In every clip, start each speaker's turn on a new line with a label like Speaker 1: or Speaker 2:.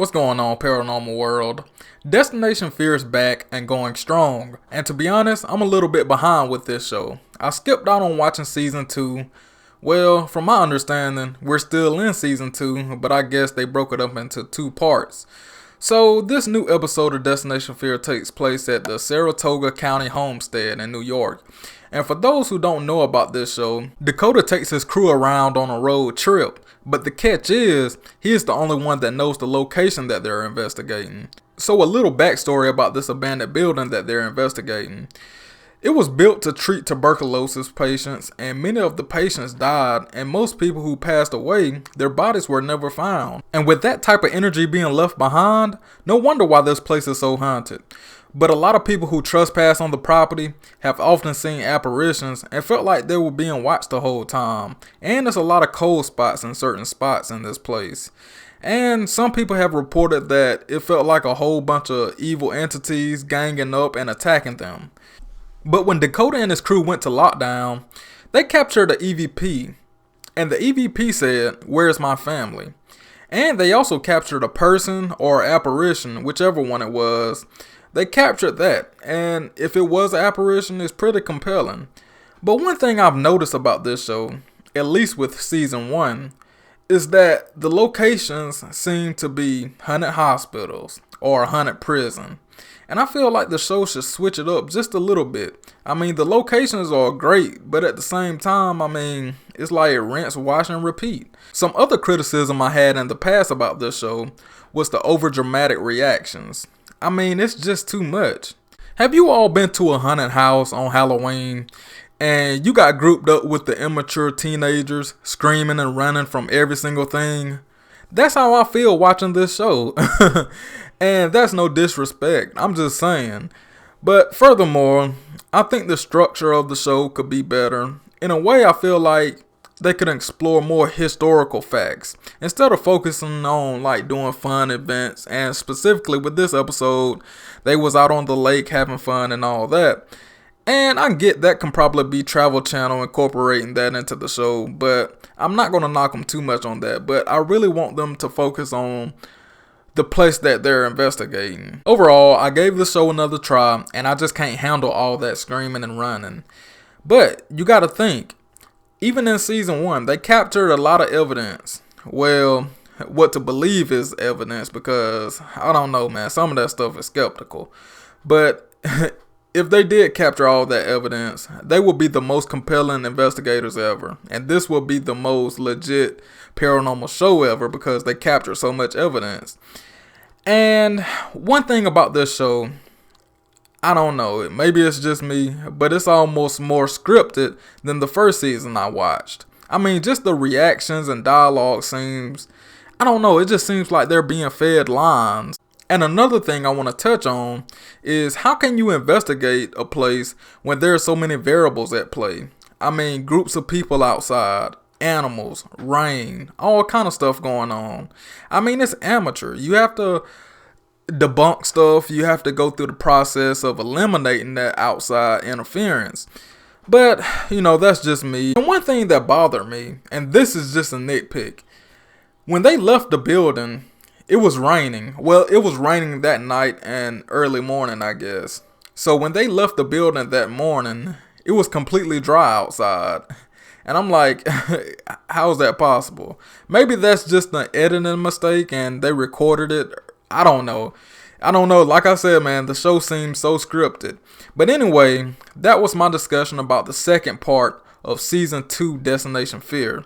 Speaker 1: What's going on, paranormal world? Destination Fear is back and going strong. And to be honest, I'm a little bit behind with this show. I skipped out on watching season 2. Well, from my understanding, we're still in season 2, but I guess they broke it up into 2 parts. So this new episode of Destination Fear takes place at the Saratoga County Homestead in New York. And for those who don't know about this show, Dakota takes his crew around on a road trip. But the catch is, he is the only one that knows the location that they're investigating. So a little backstory about this abandoned building that they're investigating. It was built to treat tuberculosis patients, and many of the patients died, and most people who passed away, their bodies were never found. And with that type of energy being left behind, no wonder why this place is so haunted. But a lot of people who trespass on the property have often seen apparitions and felt like they were being watched the whole time. And there's a lot of cold spots in certain spots in this place. And some people have reported that it felt like a whole bunch of evil entities ganging up and attacking them. But when Dakota and his crew went to lockdown, they captured an EVP. And the EVP said, "Where's my family?" And they also captured a person or apparition, whichever one it was. They captured that, and if it was an apparition, it's pretty compelling. But one thing I've noticed about this show, at least with season 1, is that the locations seem to be haunted hospitals or a haunted prison. And I feel like the show should switch it up just a little bit. I mean, the locations are great, but at the same time, it's like rinse, wash, and repeat. Some other criticism I had in the past about this show was the overdramatic reactions. It's just too much. Have you all been to a haunted house on Halloween and you got grouped up with the immature teenagers screaming and running from every single thing? That's how I feel watching this show. And that's no disrespect, I'm just saying. But furthermore, I think the structure of the show could be better. In a way, I feel like they could explore more historical facts instead of focusing on doing fun events. And specifically with this episode, they was out on the lake having fun and all that. And I get that can probably be Travel Channel incorporating that into the show, but I'm not going to knock them too much on that. But I really want them to focus on the place that they're investigating. Overall, I gave the show another try, and I just can't handle all that screaming and running. But you got to think, even in season 1, they captured a lot of evidence. Well, what to believe is evidence, because I don't know, man. Some of that stuff is skeptical. But if they did capture all that evidence, they will be the most compelling investigators ever. And this will be the most legit paranormal show ever because they captured so much evidence. And one thing about this show, I don't know, maybe it's just me, but it's almost more scripted than the first season I watched. Just the reactions and dialogue seems, I don't know, it just seems like they're being fed lines. And another thing I want to touch on is how can you investigate a place when there are so many variables at play? Groups of people outside, animals, rain, all kind of stuff going on. It's amateur. You have to debunk stuff. You have to go through the process of eliminating that outside interference. But, that's just me. And one thing that bothered me, and this is just a nitpick, when they left the building, it was raining. Well, it was raining that night and early morning, I guess. So when they left the building that morning, it was completely dry outside. And I'm like, how is that possible? Maybe that's just an editing mistake and they recorded it. I don't know. Like I said, man, the show seems so scripted. But anyway, that was my discussion about the second part of season 2 Destination Fear.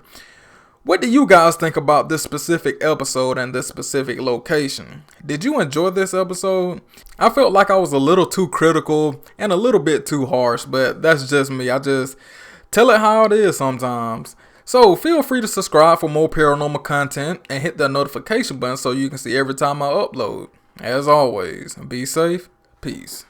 Speaker 1: What do you guys think about this specific episode and this specific location? Did you enjoy this episode? I felt like I was a little too critical and a little bit too harsh, but that's just me. I just tell it how it is sometimes. So feel free to subscribe for more paranormal content and hit that notification button so you can see every time I upload. As always, be safe. Peace.